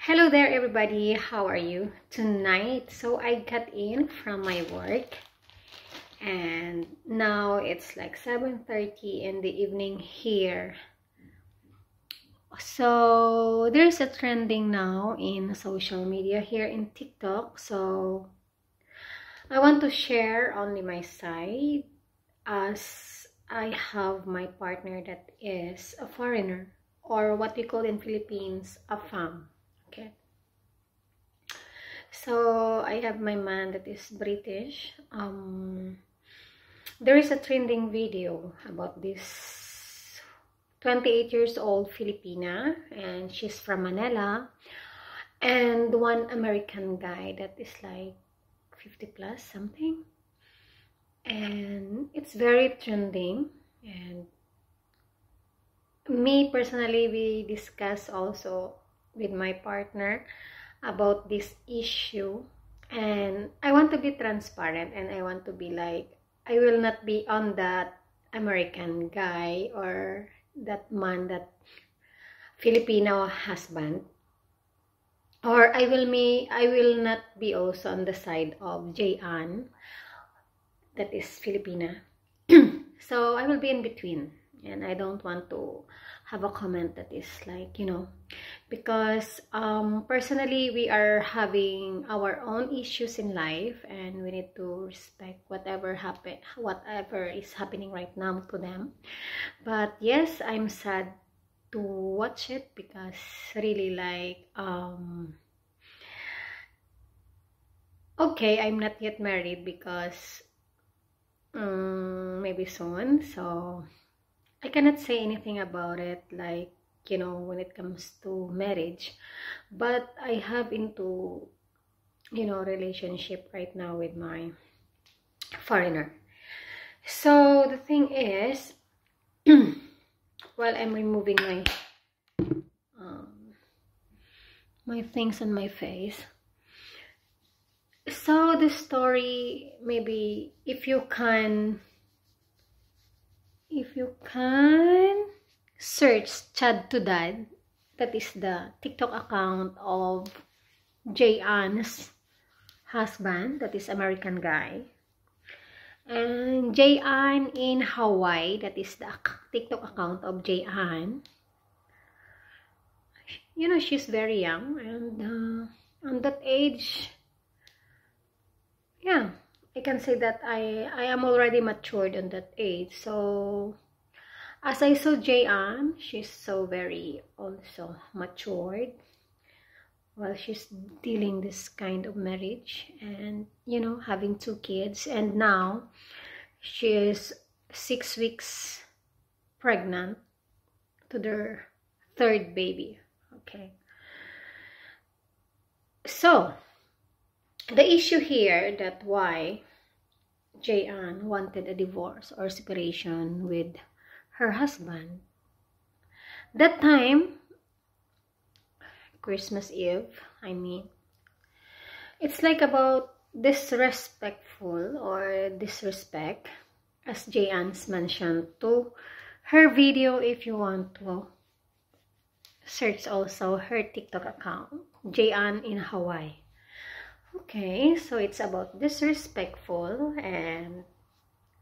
Hello there everybody, how are you tonight? So I got in from my work and now it's like 7:30 in the evening here. So there's a trending now in social media here in TikTok. So I want to share only my side, as I have my partner that is a foreigner, or what we call in Philippines a fam. Okay. So I have my man that is British. There is a trending video about this 28 years old Filipina, and she's from Manila, and one American guy that is like 50 plus something, and it's very trending. And me personally, we discuss also with my partner about this issue, and I want to be transparent, and I want to be like, I will not be on that American guy or that man, that Filipino husband, or I will not be also on the side of Jayan that is Filipina. So I will be in between, and I don't want to have a comment that is like, because personally we are having our own issues in life, and we need to respect whatever is happening right now to them. But yes, I'm sad to watch it, because really like okay, I'm not yet married, because maybe soon, so I cannot say anything about it, like, when it comes to marriage. But I have into, relationship right now with my foreigner. So the thing is, while I'm removing my things on my face, so the story, maybe if you can search Chad to Dad, that is the TikTok account of Jayan's husband, that is American guy, and Jayan in Hawaii, that is the TikTok account of Jayan. She's very young, and on that age, yeah, I can say that I am already matured on that age. So as I saw Jayan, she's so very also matured while she's dealing this kind of marriage, and having 2 kids, and now she is 6 weeks pregnant to their 3rd baby. Okay, so the issue here, that why Jayan wanted a divorce or separation with her husband. That time, Christmas Eve, it's like about disrespectful or disrespect, as Jayan's mentioned to her video. If you want to search also her TikTok account, Jayan in Hawaii. Okay, so it's about disrespectful and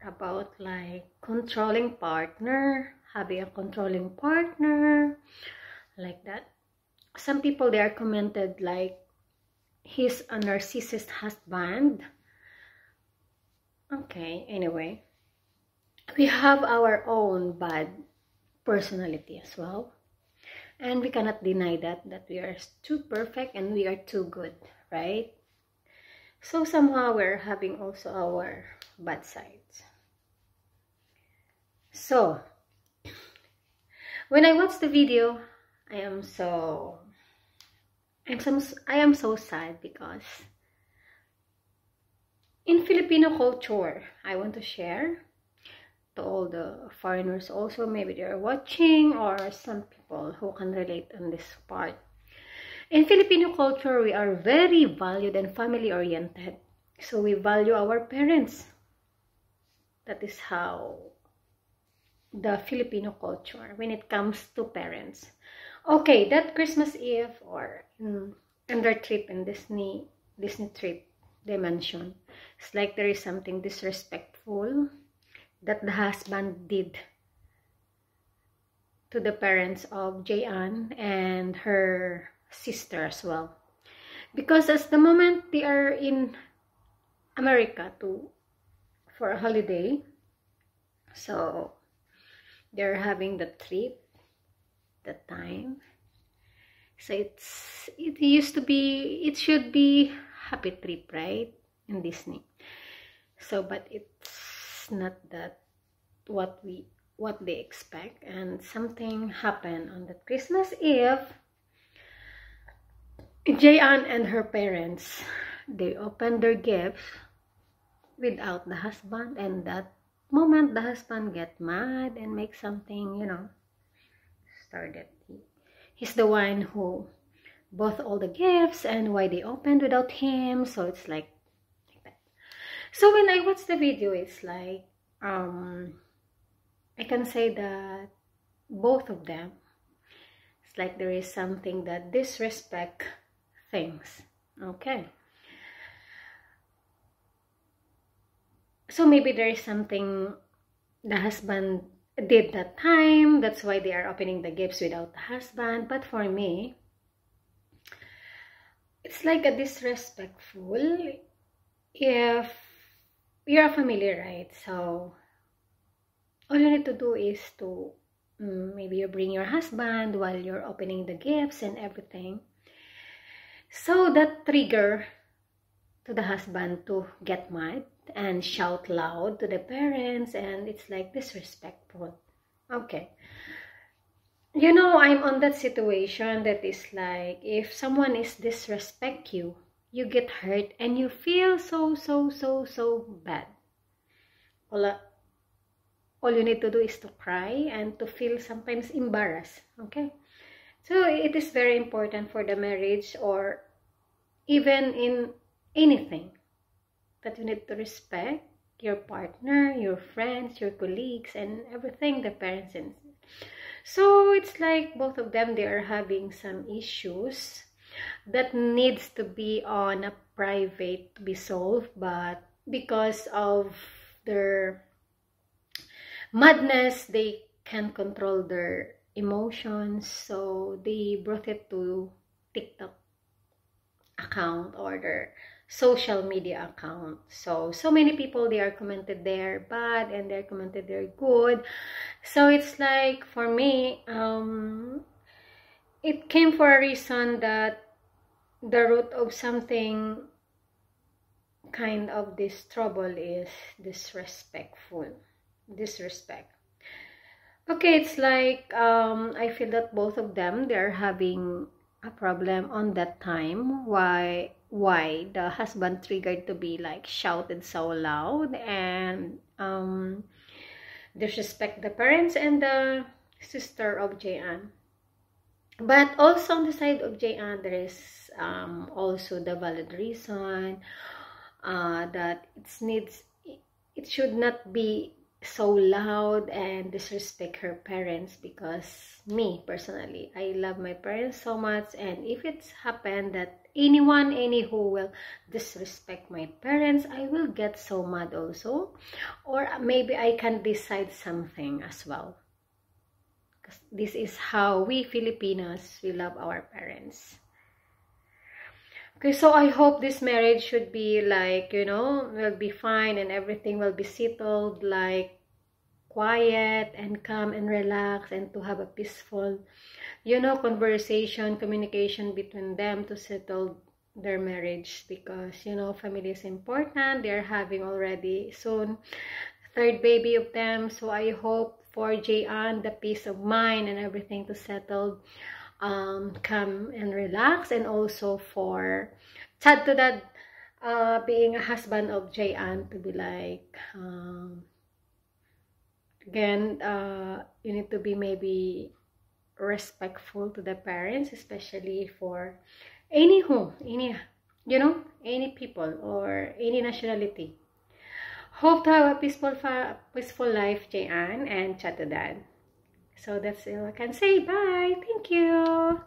about like controlling partner, having a controlling partner, like that. Some people there commented like he's a narcissist husband. Okay, anyway, we have our own bad personality as well, and we cannot deny that we are too perfect and we are too good, right? So somehow we're having also our bad sides. So when I watched the video, I am so sad, because in Filipino culture, I want to share to all the foreigners also, maybe they're watching, or some people who can relate on this part. In Filipino culture, we are very valued and family oriented. So we value our parents. That is how the Filipino culture when it comes to parents. Okay, that Christmas Eve or in their trip in Disney trip, they mentioned it's like there is something disrespectful that the husband did to the parents of Jayan and her sister as well. Because as the moment they are in America for a holiday, so they're having the trip that time. So it should be happy trip, right? In Disney. So but it's not that what they expect, and something happened on that Christmas Eve. Jayan and her parents, they opened their gifts without the husband, and that moment the husband get mad and make something, started. He's the one who bought all the gifts and why they opened without him. So it's like that. So when I watch the video, it's like I can say that both of them, it's like there is something that disrespect things. Okay. So maybe there is something the husband did that time. That's why they are opening the gifts without the husband. But for me, it's like a disrespectful if you're a family, right? So all you need to do is to maybe you bring your husband while you're opening the gifts and everything. So that trigger to the husband to get mad and shout loud to the parents, and it's like disrespectful. Okay. I'm on that situation that is like, if someone is disrespect you, you get hurt and you feel so bad. All you need to do is to cry and to feel sometimes embarrassed. Okay. So it is very important for the marriage or even in anything that you need to respect your partner, your friends, your colleagues, and everything, the parents. And so it's like both of them, they are having some issues that needs to be on a private to be solved, but because of their madness, they can't control their emotions, so they brought it to TikTok account or their social media account. So many people, they are commented they're bad and they're commented they're good. So it's like, for me, it came for a reason that the root of something kind of this trouble is disrespect. Okay, it's like I feel that both of them, they're having a problem on that time. Why the husband triggered to be like shouted so loud and disrespect the parents and the sister of Jayan. But also on the side of Jayan, there is also the valid reason that it should not be so loud and disrespect her parents, because me personally, I love my parents so much, and if it's happened that anywho will disrespect my parents, I will get so mad also, or maybe I can decide something as well, because this is how we Filipinos, we love our parents. Okay, so I hope this marriage should be like, will be fine and everything will be settled, like quiet and calm and relax, and to have a peaceful, conversation, communication between them to settle their marriage, because, family is important. They're having already soon third baby of them. So I hope for Jayan the peace of mind and everything to settle, calm and relax, and also for Chad to that being a husband of Jayan to be like again, you need to be maybe respectful to the parents, especially for any people or any nationality. Hope to have a peaceful life, Jayan and Chad to Dad. So that's all I can say. Bye. Thank you.